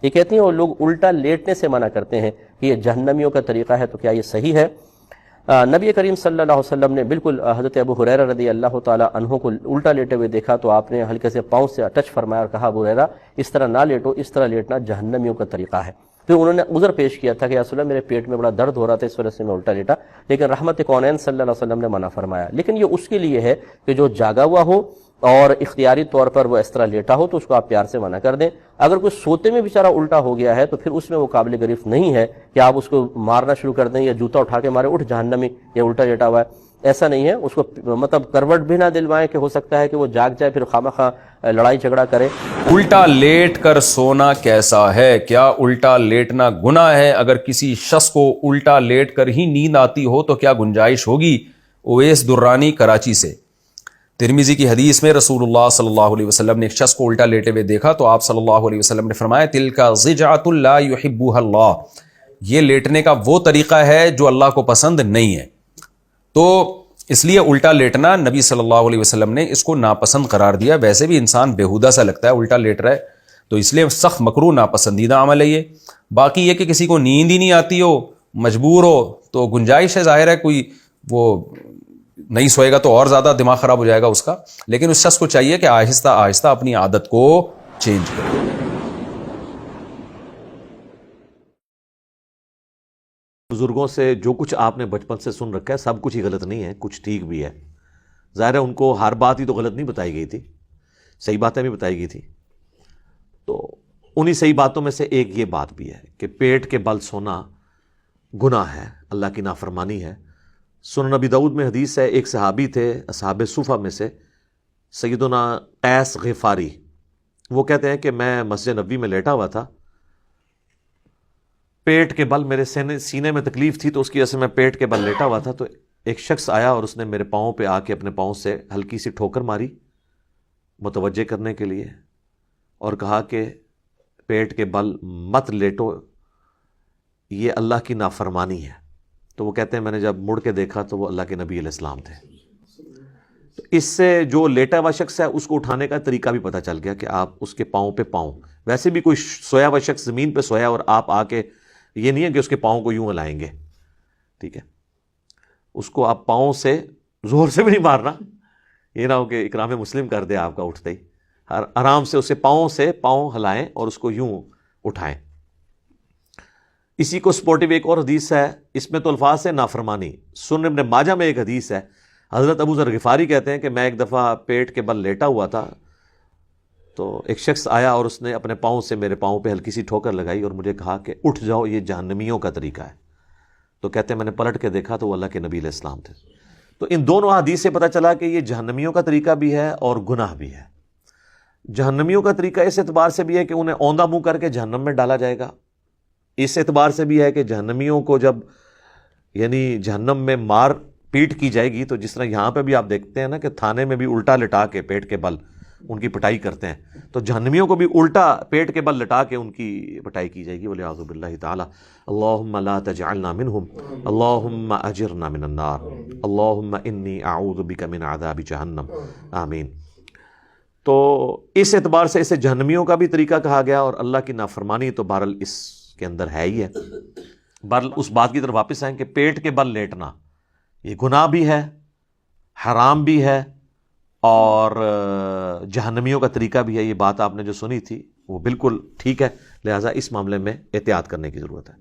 یہ کہتی ہیں وہ لوگ الٹا لیٹنے سے منع کرتے ہیں کہ یہ جہنمیوں کا طریقہ ہے، تو کیا یہ صحیح ہے؟ نبی کریم صلی اللہ علیہ وسلم نے بالکل حضرت ابو ہریرہ رضی اللہ تعالی عنہ کو الٹا لیٹے ہوئے دیکھا تو آپ نے ہلکے سے پاؤں سے ٹچ فرمایا اور کہا ابو ہریرہ اس طرح نہ لیٹو، اس طرح لیٹنا جہنمیوں کا طریقہ ہے۔ پھر انہوں نے عذر پیش کیا تھا کہ یا رسول اللہ میرے پیٹ میں بڑا درد ہو رہا تھا اس وجہ سے میں الٹا لیٹا، لیکن رحمت کونین صلی اللہ علیہ وسلم نے منع فرمایا۔ لیکن یہ اس کے لیے ہے کہ جو جاگا ہوا ہو اور اختیاری طور پر وہ اس طرح لیٹا ہو تو اس کو آپ پیار سے منع کر دیں۔ اگر کوئی سوتے میں بیچارہ الٹا ہو گیا ہے تو پھر اس میں وہ قابل گرفت نہیں ہے کہ آپ اس کو مارنا شروع کر دیں یا جوتا اٹھا کے مارے اٹھ جہنمی یا الٹا لیٹا ہوا ہے، ایسا نہیں ہے۔ اس کو مطلب کروٹ بھی نہ دلوائیں کہ ہو سکتا ہے کہ وہ جاگ جائے پھر خواہ لڑائی جھگڑا کرے۔ الٹا لیٹ کر سونا کیسا ہے؟ کیا الٹا لیٹنا گناہ ہے؟ اگر کسی شخص کو الٹا لیٹ کر ہی نیند آتی ہو تو کیا گنجائش ہوگی؟ اویس درانی کراچی سے۔ ترمذی کی حدیث میں رسول اللہ صلی اللہ علیہ وسلم نے ایک شخص کو الٹا لیٹے ہوئے دیکھا تو آپ صلی اللہ علیہ وسلم نے فرمایا تلک ضجعۃ لا یحبها اللہ، یہ لیٹنے کا وہ طریقہ ہے جو اللہ کو پسند نہیں ہے۔ تو اس لیے الٹا لیٹنا نبی صلی اللہ علیہ وسلم نے اس کو ناپسند قرار دیا۔ ویسے بھی انسان بےہودہ سا لگتا ہے الٹا لیٹ رہا ہے، تو اس لیے سخت مکروہ ناپسندیدہ عمل ہے یہ۔ باقی یہ کہ کسی کو نیند ہی نہیں آتی ہو، مجبور ہو، تو گنجائش ہے، ظاہر ہے کوئی وہ نہیں سوئے گا تو اور زیادہ دماغ خراب ہو جائے گا اس کا، لیکن اس شخص کو چاہیے کہ آہستہ آہستہ اپنی عادت کو چینج کرے۔ بزرگوں سے جو کچھ آپ نے بچپن سے سن رکھا ہے سب کچھ ہی غلط نہیں ہے، کچھ ٹھیک بھی ہے۔ ظاہر ہے ان کو ہر بات ہی تو غلط نہیں بتائی گئی تھی، صحیح باتیں بھی بتائی گئی تھی۔ تو انہی صحیح باتوں میں سے ایک یہ بات بھی ہے کہ پیٹ کے بل سونا گناہ ہے، اللہ کی نافرمانی ہے۔ سنن نبی داؤد میں حدیث ہے، ایک صحابی تھے اصحاب صفہ میں سے سیدنا قیس غفاری، وہ کہتے ہیں کہ میں مسجد نبوی میں لیٹا ہوا تھا، پیٹ کے بل میرے سینے میں تکلیف تھی تو اس کی وجہ سے میں پیٹ کے بل لیٹا ہوا تھا، تو ایک شخص آیا اور اس نے میرے پاؤں پہ آ کے اپنے پاؤں سے ہلکی سی ٹھوکر ماری متوجہ کرنے کے لیے، اور کہا کہ پیٹ کے بل مت لیٹو، یہ اللہ کی نافرمانی ہے۔ تو وہ کہتے ہیں میں نے جب مڑ کے دیکھا تو وہ اللہ کے نبی علیہ السلام تھے۔ تو اس سے جو لیٹا ہوا شخص ہے اس کو اٹھانے کا طریقہ بھی پتہ چل گیا کہ آپ اس کے پاؤں پہ پاؤں، ویسے بھی کوئی سویا ہوا شخص زمین پہ سویا اور آپ آ کے، یہ نہیں ہے کہ اس کے پاؤں کو یوں ہلائیں گے، ٹھیک ہے، اس کو آپ پاؤں سے زور سے بھی نہیں مارنا، یہ نہ ہو کہ اکرام مسلم کر دے آپ کا اٹھتے ہی، آرام سے اسے پاؤں ہلائیں اور اس کو یوں اٹھائیں۔ اسی کو سپورٹیو ایک اور حدیث ہے، اس میں تو الفاظ ہے نافرمانی۔ سنن ابن ماجہ میں ایک حدیث ہے، حضرت ابو ذر غفاری کہتے ہیں کہ میں ایک دفعہ پیٹ کے بل لیٹا ہوا تھا تو ایک شخص آیا اور اس نے اپنے پاؤں سے میرے پاؤں پہ ہلکی سی ٹھوکر لگائی اور مجھے کہا کہ اٹھ جاؤ، یہ جہنمیوں کا طریقہ ہے۔ تو کہتے ہیں میں نے پلٹ کے دیکھا تو وہ اللہ کے نبی علیہ السلام تھے۔ تو ان دونوں حدیث سے پتہ چلا کہ یہ جہنمیوں کا طریقہ بھی ہے اور گناہ بھی ہے۔ جہنمیوں کا طریقہ اس اعتبار سے بھی ہے کہ انہیں اوندھا منہ کر کے جہنم میں ڈالا جائے گا، اس اعتبار سے بھی ہے کہ جہنمیوں کو جب یعنی جہنم میں مار پیٹ کی جائے گی تو جس طرح یہاں پہ بھی آپ دیکھتے ہیں نا کہ تھانے میں بھی الٹا لٹا کے پیٹ کے بل ان کی پٹائی کرتے ہیں، تو جہنمیوں کو بھی الٹا پیٹ کے بل لٹا کے ان کی پٹائی کی جائے گی۔ والعیاذ باللہ تعالی۔ اللہم لا تجعلنا منہم، اللہم اجرنا من النار، اللہم انی اعوذ بک من عذاب جہنم، آمین۔ تو اس اعتبار سے اسے جہنمیوں کا بھی طریقہ کہا گیا، اور اللہ کی نافرمانی تو بہرحال اس کے اندر ہے ہی ہے۔ بہرحال اس بات کی طرف واپس آئیں کہ پیٹ کے بل لیٹنا یہ گناہ بھی ہے، حرام بھی ہے، اور جہنمیوں کا طریقہ بھی ہے۔ یہ بات آپ نے جو سنی تھی وہ بالکل ٹھیک ہے، لہٰذا اس معاملے میں احتیاط کرنے کی ضرورت ہے۔